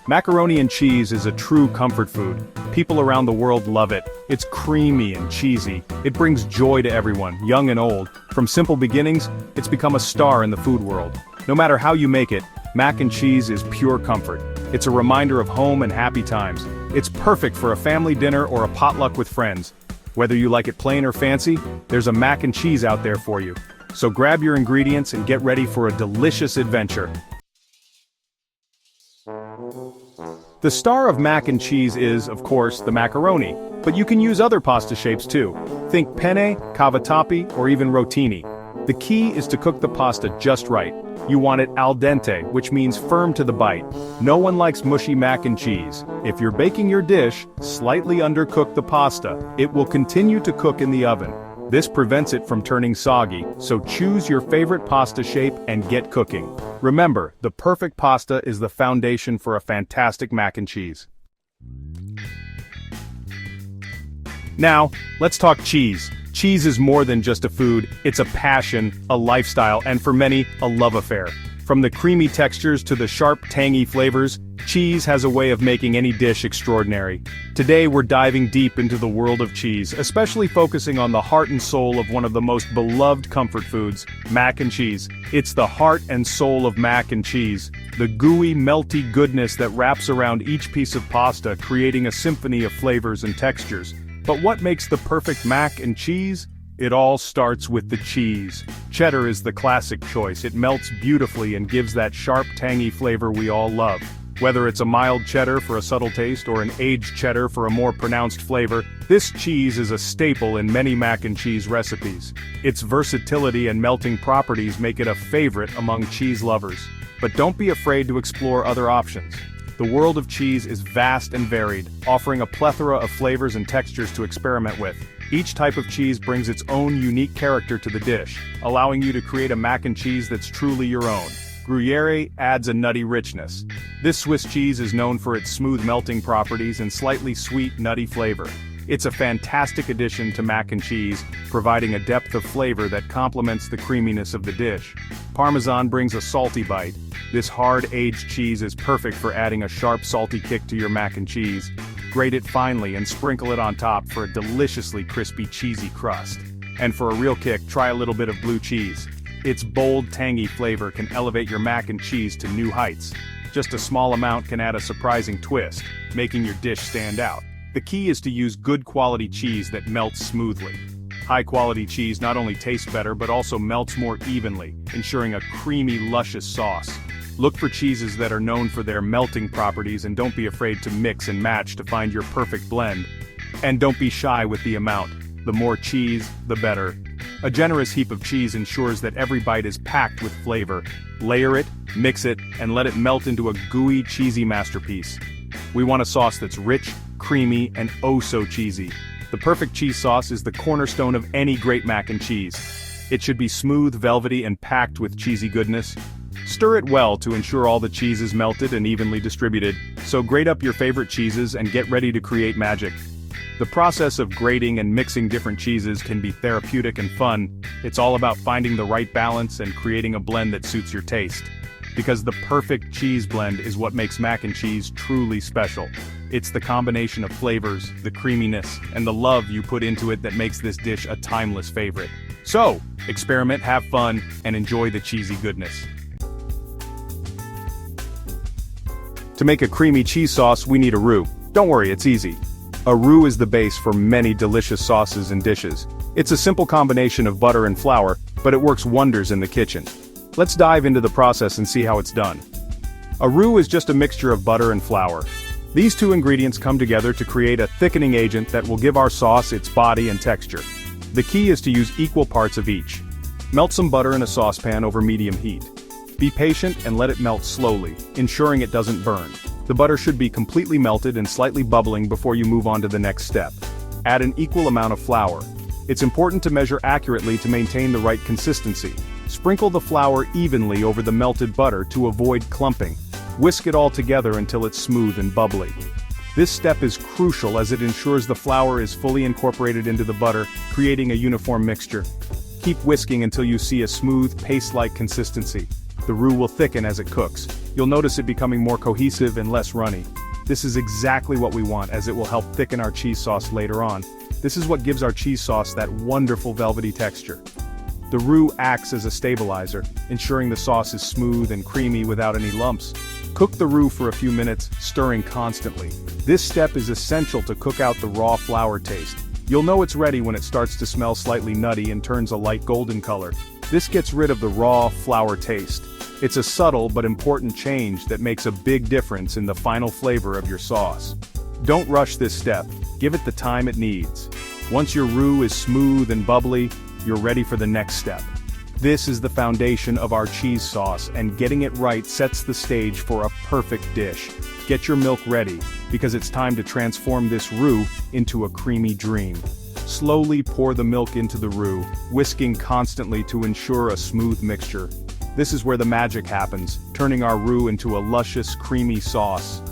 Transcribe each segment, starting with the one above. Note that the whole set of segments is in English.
Macaroni and cheese is a true comfort food. People around the world love it. It's creamy and cheesy. It brings joy to everyone, young and old. From simple beginnings, it's become a star in the food world. No matter how you make it, mac and cheese is pure comfort. It's a reminder of home and happy times. It's perfect for a family dinner or a potluck with friends. Whether you like it plain or fancy, there's a mac and cheese out there for you. So grab your ingredients and get ready for a delicious adventure. The star of mac and cheese is, of course, the macaroni, but you can use other pasta shapes too. Think penne, cavatappi, or even rotini. The key is to cook the pasta just right. You want it al dente, which means firm to the bite. No one likes mushy mac and cheese. If you're baking your dish, slightly undercook the pasta. It will continue to cook in the oven. This prevents it from turning soggy, so choose your favorite pasta shape and get cooking. Remember, the perfect pasta is the foundation for a fantastic mac and cheese. Now, let's talk cheese. Cheese is more than just a food, it's a passion, a lifestyle, and for many, a love affair. From the creamy textures to the sharp, tangy flavors, cheese has a way of making any dish extraordinary. Today we're diving deep into the world of cheese, especially focusing on the heart and soul of one of the most beloved comfort foods, mac and cheese. It's the heart and soul of mac and cheese, the gooey, melty goodness that wraps around each piece of pasta, creating a symphony of flavors and textures. But what makes the perfect mac and cheese? It all starts with the cheese. Cheddar is the classic choice. It melts beautifully and gives that sharp, tangy flavor we all love. Whether it's a mild cheddar for a subtle taste or an aged cheddar for a more pronounced flavor, this cheese is a staple in many mac and cheese recipes. Its versatility and melting properties make it a favorite among cheese lovers. But don't be afraid to explore other options. The world of cheese is vast and varied, offering a plethora of flavors and textures to experiment with. Each type of cheese brings its own unique character to the dish, allowing you to create a mac and cheese that's truly your own. Gruyere adds a nutty richness. This Swiss cheese is known for its smooth melting properties and slightly sweet, nutty flavor. It's a fantastic addition to mac and cheese, providing a depth of flavor that complements the creaminess of the dish. Parmesan brings a salty bite. This hard-aged cheese is perfect for adding a sharp, salty kick to your mac and cheese. Grate it finely and sprinkle it on top for a deliciously crispy, cheesy crust. And for a real kick, try a little bit of blue cheese. Its bold, tangy flavor can elevate your mac and cheese to new heights. Just a small amount can add a surprising twist, making your dish stand out. The key is to use good quality cheese that melts smoothly. High-quality cheese not only tastes better but also melts more evenly, ensuring a creamy, luscious sauce. Look for cheeses that are known for their melting properties and don't be afraid to mix and match to find your perfect blend. And don't be shy with the amount. The more cheese, the better. A generous heap of cheese ensures that every bite is packed with flavor. Layer it, mix it, and let it melt into a gooey, cheesy masterpiece. We want a sauce that's rich, creamy, and oh so cheesy. The perfect cheese sauce is the cornerstone of any great mac and cheese. It should be smooth, velvety, and packed with cheesy goodness. Stir it well to ensure all the cheese is melted and evenly distributed, so grate up your favorite cheeses and get ready to create magic. The process of grating and mixing different cheeses can be therapeutic and fun. It's all about finding the right balance and creating a blend that suits your taste. Because the perfect cheese blend is what makes mac and cheese truly special. It's the combination of flavors, the creaminess, and the love you put into it that makes this dish a timeless favorite. So, experiment, have fun, and enjoy the cheesy goodness. To make a creamy cheese sauce, we need a roux. Don't worry, it's easy. A roux is the base for many delicious sauces and dishes. It's a simple combination of butter and flour, but it works wonders in the kitchen. Let's dive into the process and see how it's done. A roux is just a mixture of butter and flour. These two ingredients come together to create a thickening agent that will give our sauce its body and texture. The key is to use equal parts of each. Melt some butter in a saucepan over medium heat. Be patient and let it melt slowly, ensuring it doesn't burn. The butter should be completely melted and slightly bubbling before you move on to the next step. Add an equal amount of flour. It's important to measure accurately to maintain the right consistency. Sprinkle the flour evenly over the melted butter to avoid clumping. Whisk it all together until it's smooth and bubbly. This step is crucial as it ensures the flour is fully incorporated into the butter, creating a uniform mixture. Keep whisking until you see a smooth, paste-like consistency. The roux will thicken as it cooks. You'll notice it becoming more cohesive and less runny. This is exactly what we want, as it will help thicken our cheese sauce later on. This is what gives our cheese sauce that wonderful velvety texture. The roux acts as a stabilizer, ensuring the sauce is smooth and creamy without any lumps. Cook the roux for a few minutes, stirring constantly. This step is essential to cook out the raw flour taste. You'll know it's ready when it starts to smell slightly nutty and turns a light golden color. This gets rid of the raw flour taste. It's a subtle but important change that makes a big difference in the final flavor of your sauce. Don't rush this step, give it the time it needs. Once your roux is smooth and bubbly, you're ready for the next step. This is the foundation of our cheese sauce, and getting it right sets the stage for a perfect dish. Get your milk ready, because it's time to transform this roux into a creamy dream. Slowly pour the milk into the roux, whisking constantly to ensure a smooth mixture. This is where the magic happens, turning our roux into a luscious, creamy sauce.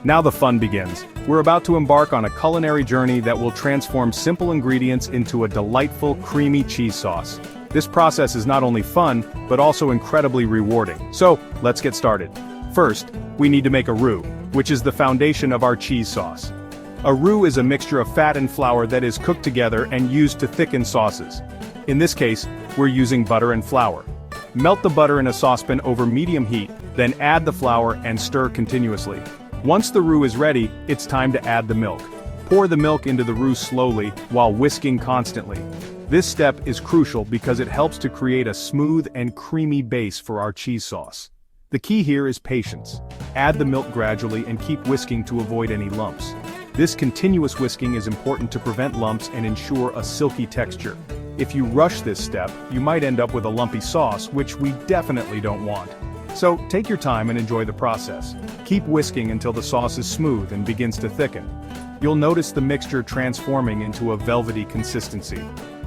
Now the fun begins. We're about to embark on a culinary journey that will transform simple ingredients into a delightful, creamy cheese sauce. This process is not only fun, but also incredibly rewarding. So, let's get started. First, we need to make a roux, which is the foundation of our cheese sauce. A roux is a mixture of fat and flour that is cooked together and used to thicken sauces. In this case, we're using butter and flour. Melt the butter in a saucepan over medium heat, then add the flour and stir continuously. Once the roux is ready, it's time to add the milk. Pour the milk into the roux slowly, while whisking constantly. This step is crucial because it helps to create a smooth and creamy base for our cheese sauce. The key here is patience. Add the milk gradually and keep whisking to avoid any lumps. This continuous whisking is important to prevent lumps and ensure a silky texture. If you rush this step, you might end up with a lumpy sauce, which we definitely don't want. So, take your time and enjoy the process. Keep whisking until the sauce is smooth and begins to thicken. You'll notice the mixture transforming into a velvety consistency.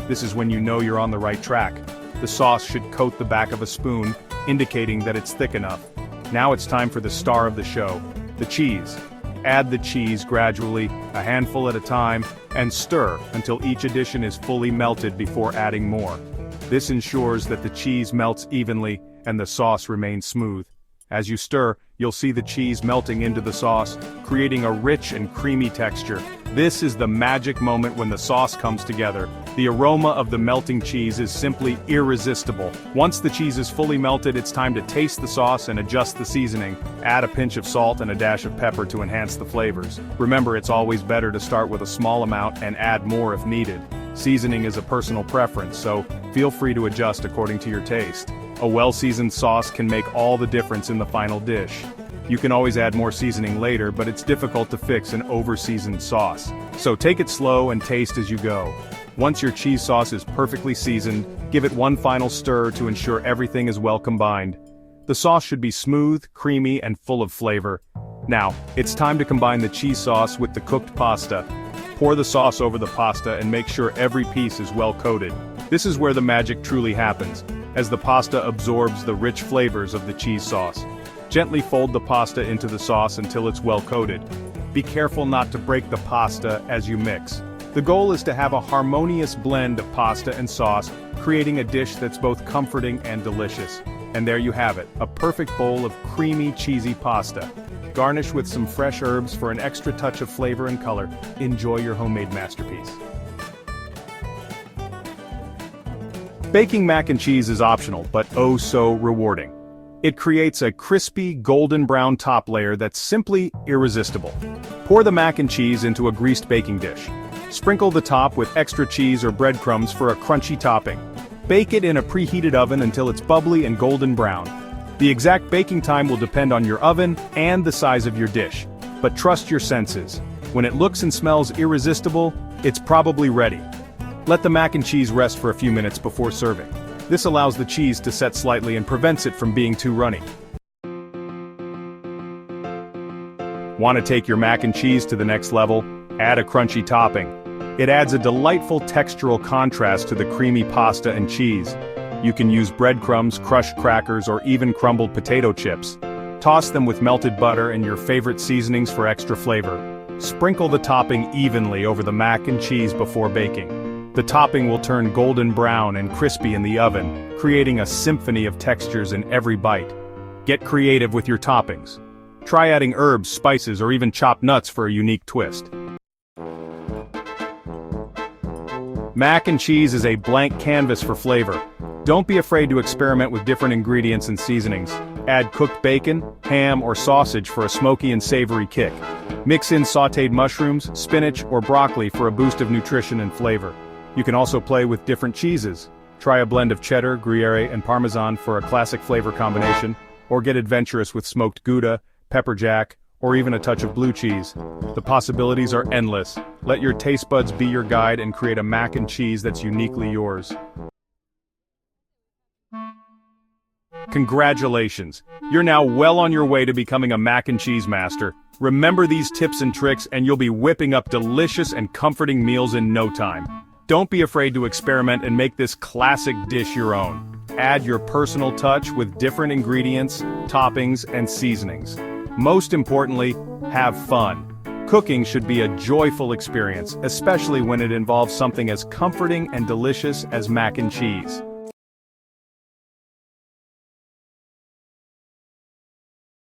This is when you know you're on the right track. The sauce should coat the back of a spoon, indicating that it's thick enough. Now it's time for the star of the show, the cheese. Add the cheese gradually, a handful at a time, and stir until each addition is fully melted before adding more. This ensures that the cheese melts evenly and the sauce remains smooth. As you stir, you'll see the cheese melting into the sauce, creating a rich and creamy texture. This is the magic moment when the sauce comes together. The aroma of the melting cheese is simply irresistible. Once the cheese is fully melted, it's time to taste the sauce and adjust the seasoning. Add a pinch of salt and a dash of pepper to enhance the flavors. Remember, it's always better to start with a small amount and add more if needed. Seasoning is a personal preference, so feel free to adjust according to your taste. A well-seasoned sauce can make all the difference in the final dish. You can always add more seasoning later, but it's difficult to fix an over-seasoned sauce. So take it slow and taste as you go. Once your cheese sauce is perfectly seasoned, give it one final stir to ensure everything is well combined. The sauce should be smooth, creamy, and full of flavor. Now, it's time to combine the cheese sauce with the cooked pasta. Pour the sauce over the pasta and make sure every piece is well coated. This is where the magic truly happens, as the pasta absorbs the rich flavors of the cheese sauce. Gently fold the pasta into the sauce until it's well coated. Be careful not to break the pasta as you mix. The goal is to have a harmonious blend of pasta and sauce, creating a dish that's both comforting and delicious. And there you have it, a perfect bowl of creamy, cheesy pasta. Garnish with some fresh herbs for an extra touch of flavor and color. Enjoy your homemade masterpiece. Baking mac and cheese is optional, but oh so rewarding. It creates a crispy, golden brown top layer that's simply irresistible. Pour the mac and cheese into a greased baking dish. Sprinkle the top with extra cheese or breadcrumbs for a crunchy topping. Bake it in a preheated oven until it's bubbly and golden brown. The exact baking time will depend on your oven and the size of your dish. But trust your senses. When it looks and smells irresistible, it's probably ready. Let the mac and cheese rest for a few minutes before serving. This allows the cheese to set slightly and prevents it from being too runny. Want to take your mac and cheese to the next level? Add a crunchy topping. It adds a delightful textural contrast to the creamy pasta and cheese. You can use breadcrumbs, crushed crackers, or even crumbled potato chips. Toss them with melted butter and your favorite seasonings for extra flavor. Sprinkle the topping evenly over the mac and cheese before baking. The topping will turn golden brown and crispy in the oven, creating a symphony of textures in every bite. Get creative with your toppings. Try adding herbs, spices, or even chopped nuts for a unique twist. Mac and cheese is a blank canvas for flavor. Don't be afraid to experiment with different ingredients and seasonings. Add cooked bacon, ham, or sausage for a smoky and savory kick. Mix in sautéed mushrooms, spinach, or broccoli for a boost of nutrition and flavor. You can also play with different cheeses. Try a blend of cheddar, Gruyere, and Parmesan for a classic flavor combination, or get adventurous with smoked Gouda, pepper jack, or even a touch of blue cheese. The possibilities are endless. Let your taste buds be your guide and create a mac and cheese that's uniquely yours. Congratulations! You're now well on your way to becoming a mac and cheese master. Remember these tips and tricks and you'll be whipping up delicious and comforting meals in no time. Don't be afraid to experiment and make this classic dish your own. Add your personal touch with different ingredients, toppings, and seasonings. Most importantly, have fun. Cooking should be a joyful experience, especially when it involves something as comforting and delicious as mac and cheese.